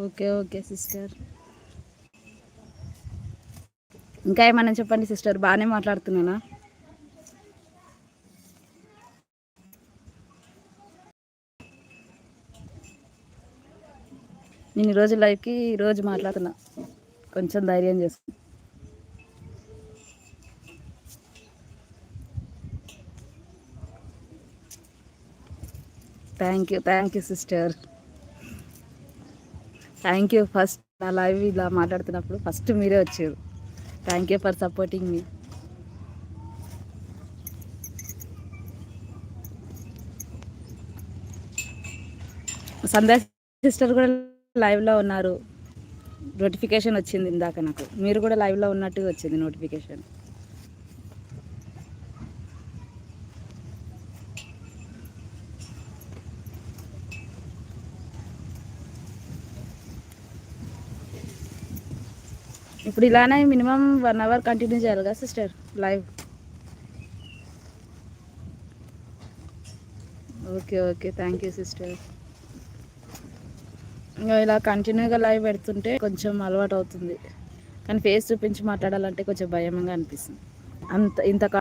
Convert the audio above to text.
Okay okay sister. ఇంకా ఏమన్నా చెప్పండి సిస్టర్, బాగానే మాట్లాడుతున్నానా? నేను ఈరోజు లైవ్కి ఈరోజు మాట్లాడుతున్నా, కొంచెం ధైర్యం చేసు. Thank you sister. Thank you. First నా లైవ్ ఇలా మాట్లాడుతున్నప్పుడు ఫస్ట్ మీరే వచ్చారు. Thank you for supporting me. Sandhya sister కూడా లైవ్లో ఉన్నారు. నోటిఫికేషన్ వచ్చింది ఇందాక నాకు, మీరు కూడా లైవ్లో ఉన్నట్టుగా వచ్చింది నోటిఫికేషన్. ఇప్పుడు ఇలానే మినిమం 1 hour కంటిన్యూ చేయాలి కదా sister live? Okay okay, thank you sister. ఇంకా ఇలా కంటిన్యూగా లైవ్ పెడుతుంటే కొంచెం అలవాటు అవుతుంది, కానీ ఫేస్ చూపించి మాట్లాడాలంటే కొంచెం భయంగా అనిపిస్తుంది. ఇంత